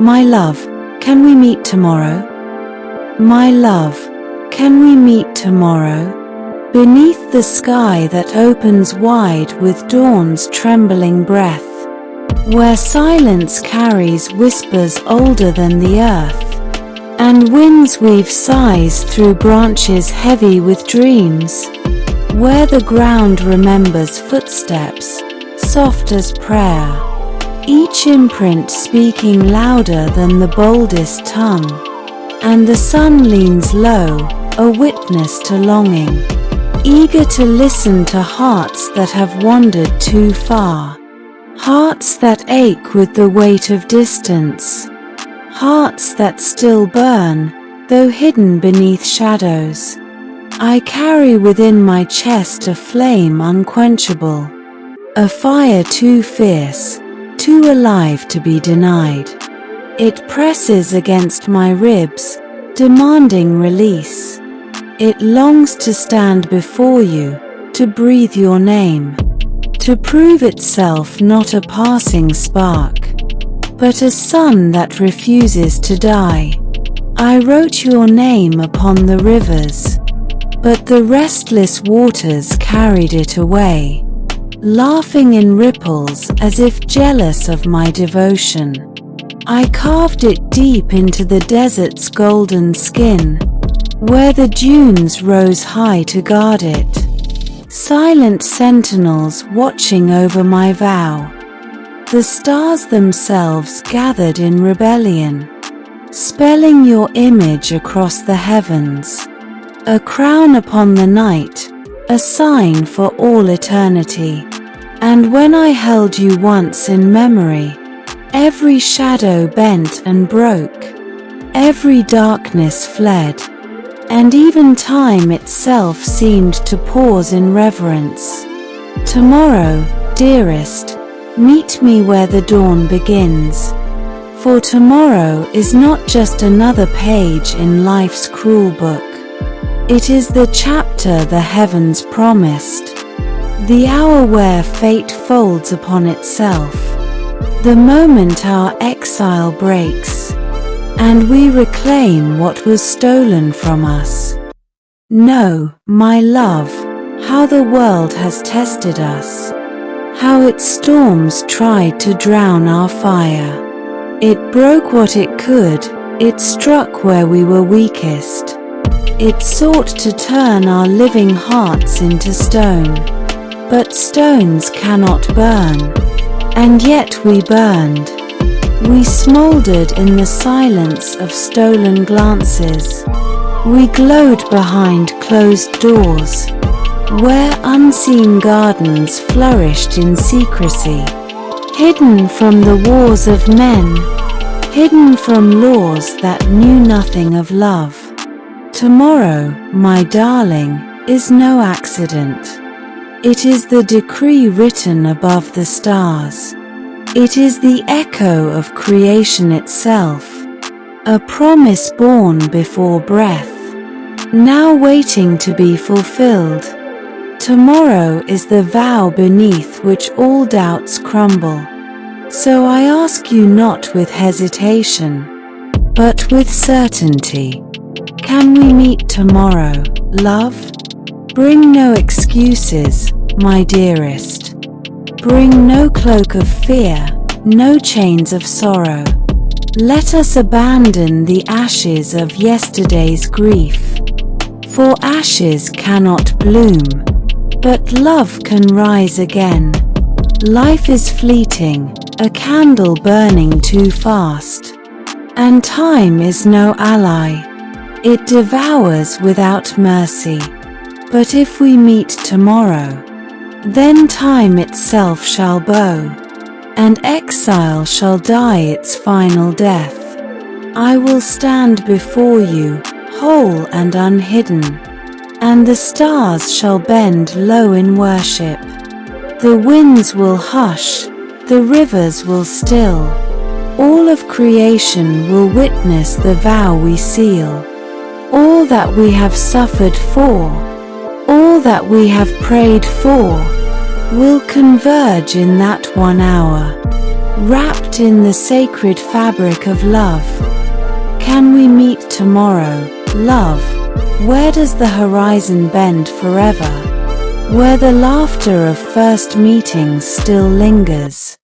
My love, can we meet tomorrow? My love, can we meet tomorrow? Beneath the sky that opens wide with dawn's trembling breath, where silence carries whispers older than the earth, and winds weave sighs through branches heavy with dreams, where the ground remembers footsteps, soft as prayer, each imprint speaking louder than the boldest tongue, and the sun leans low, a witness to longing, eager to listen to hearts that have wandered too far, hearts that ache with the weight of distance, hearts that still burn, though hidden beneath shadows. I carry within my chest a flame unquenchable, a fire too fierce, too alive to be denied. It presses against my ribs, demanding release. It longs to stand before you, to breathe your name, to prove itself not a passing spark, but a sun that refuses to die. I wrote your name upon the rivers, but the restless waters carried it away, laughing in ripples as if jealous of my devotion. I carved it deep into the desert's golden skin, where the dunes rose high to guard it, silent sentinels watching over my vow. The stars themselves gathered in rebellion, spelling your image across the heavens, a crown upon the night, a sign for all eternity. And when I held you once in memory, every shadow bent and broke, every darkness fled, and even time itself seemed to pause in reverence. Tomorrow, dearest, meet me where the dawn begins, for tomorrow is not just another page in life's cruel book. It is the chapter the heavens promised, the hour where fate folds upon itself, the moment our exile breaks, and we reclaim what was stolen from us. Know, my love, how the world has tested us, how its storms tried to drown our fire. It broke what it could, it struck where we were weakest. It sought to turn our living hearts into stone, but stones cannot burn, and yet we burned. We smoldered in the silence of stolen glances. We glowed behind closed doors, where unseen gardens flourished in secrecy, hidden from the wars of men, hidden from laws that knew nothing of love. Tomorrow, my darling, is no accident. It is the decree written above the stars. It is the echo of creation itself, a promise born before breath, now waiting to be fulfilled. Tomorrow is the vow beneath which all doubts crumble. So I ask you not with hesitation, but with certainty. Can we meet tomorrow, love? Bring no excuses, my dearest. Bring no cloak of fear, no chains of sorrow. Let us abandon the ashes of yesterday's grief. For ashes cannot bloom, but love can rise again. Life is fleeting, a candle burning too fast. And time is no ally. It devours without mercy. But if we meet tomorrow, then time itself shall bow, and exile shall die its final death. I will stand before you, whole and unhidden, and the stars shall bend low in worship. The winds will hush, the rivers will still. All of creation will witness the vow we seal. All that we have suffered for, all that we have prayed for, will converge in that 1 hour. wrapped in the sacred fabric of love. Can we meet tomorrow, love? Where does the horizon bend forever? Where the laughter of first meetings still lingers?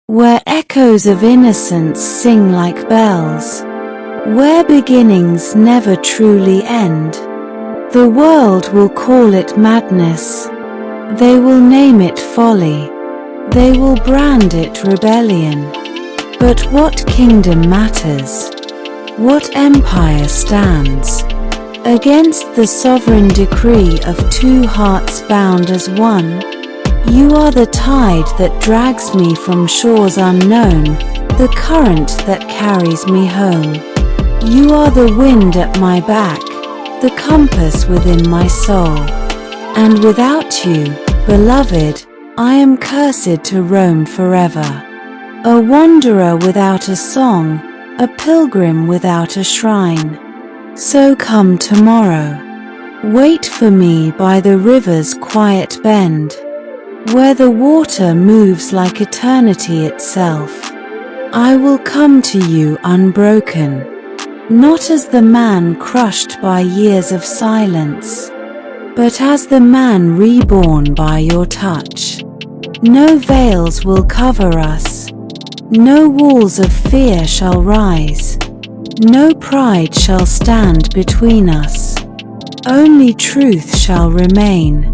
Where echoes of innocence sing like bells? Where beginnings never truly end? The world will call it madness. They will name it folly. They will brand it rebellion. But what kingdom matters? What empire stands against the sovereign decree of two hearts bound as one? You are the tide that drags me from shores unknown, the current that carries me home. You are the wind at my back, the compass within my soul. And without you, beloved, I am cursed to roam forever. A wanderer without a song, a pilgrim without a shrine. So come tomorrow. Wait for me by the river's quiet bend, where the water moves like eternity itself. I will come to you unbroken, not as the man crushed by years of silence, but as the man reborn by your touch. No veils will cover us. No walls of fear shall rise. No pride shall stand between us. Only truth shall remain.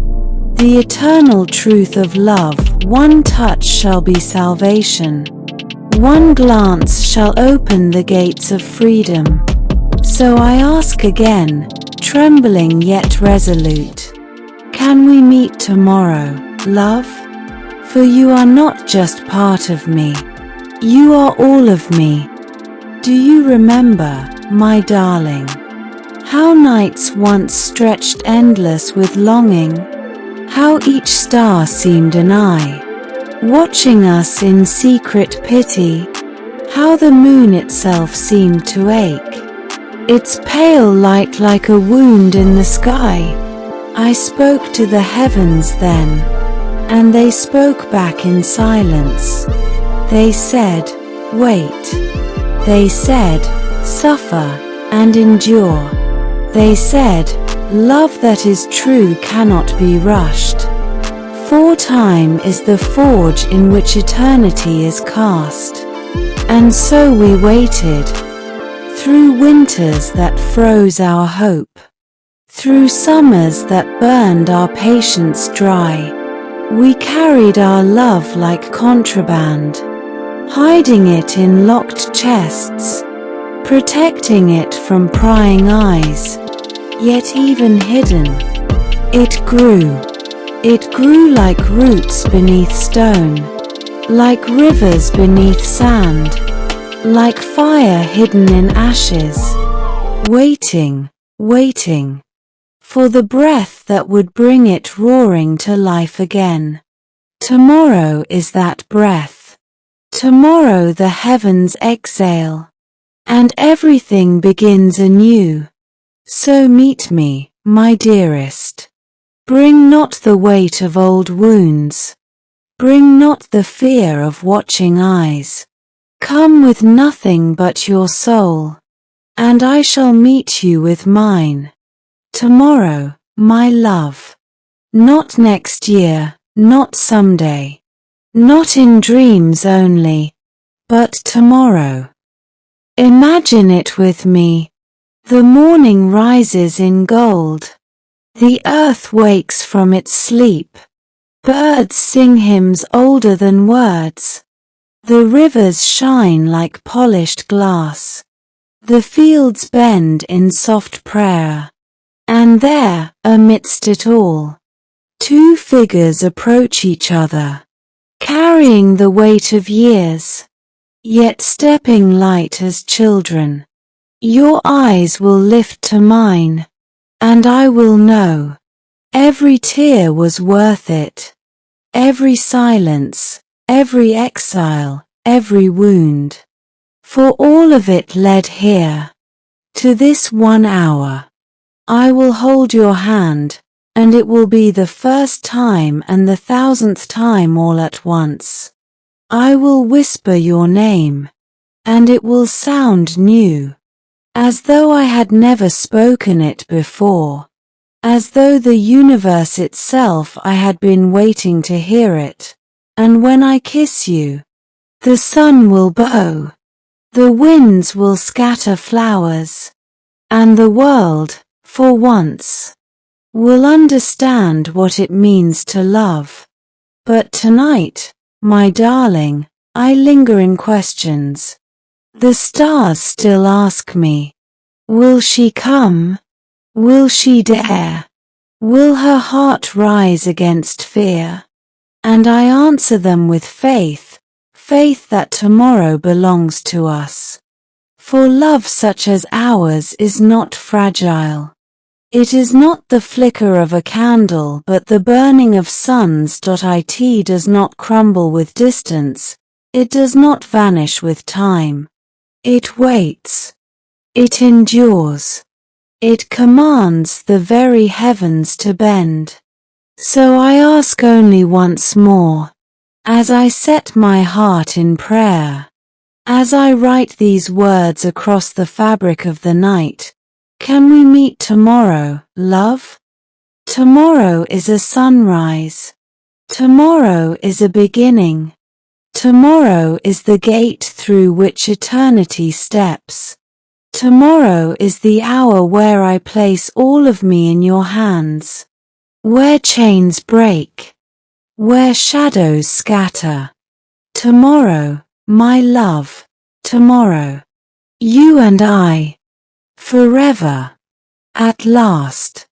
The eternal truth of love. One touch shall be salvation. One glance shall open the gates of freedom. So I ask again, trembling yet resolute, can we meet tomorrow, love? For you are not just part of me. You are all of me. Do you remember, my darling, how nights once stretched endless with longing? How each star seemed an eye, watching us in secret pity? How the moon itself seemed to ache, its pale light like a wound in the sky? I spoke to the heavens then, and they spoke back in silence. They said, wait. They said, suffer and endure. They said, love that is true cannot be rushed. For time is the forge in which eternity is cast. And so we waited, through winters that froze our hope, through summers that burned our patience dry. We carried our love like contraband, hiding it in locked chests, protecting it from prying eyes. Yet even hidden, it grew. It grew like roots beneath stone, like rivers beneath sand, like fire hidden in ashes, waiting, waiting, for the breath that would bring it roaring to life again. Tomorrow is that breath. Tomorrow the heavens exhale, and everything begins anew. So meet me, my dearest. Bring not the weight of old wounds. Bring not the fear of watching eyes. Come with nothing but your soul, and I shall meet you with mine. Tomorrow, my love. Not next year, not someday. Not in dreams only, but tomorrow. Imagine it with me. The morning rises in gold. The earth wakes from its sleep. Birds sing hymns older than words. The rivers shine like polished glass. The fields bend in soft prayer. And there, amidst it all, two figures approach each other, carrying the weight of years, yet stepping light as children. Your eyes will lift to mine, and I will know. Every tear was worth it. Every silence, every exile, every wound. For all of it led here, to this 1 hour. I will hold your hand, and it will be the first time and the 1000th time all at once. I will whisper your name, and it will sound new, as though I had never spoken it before, as though the universe itself I had been waiting to hear it. And when I kiss you, the sun will bow, the winds will scatter flowers, and the world, for once, will understand what it means to love. But tonight, my darling, I linger in questions. The stars still ask me, will she come? Will she dare? Will her heart rise against fear? And I answer them with faith, faith that tomorrow belongs to us. For love such as ours is not fragile. It is not the flicker of a candle but the burning of suns. It does not crumble with distance, it does not vanish with time. It waits. It endures. It commands the very heavens to bend. So I ask only once more, as I set my heart in prayer, as I write these words across the fabric of the night, can we meet tomorrow, love? Tomorrow is a sunrise. Tomorrow is a beginning. Tomorrow is the gate through which eternity steps. Tomorrow is the hour where I place all of me in your hands. Where chains break, where shadows scatter. Tomorrow, my love, tomorrow. You and I. Forever. At last.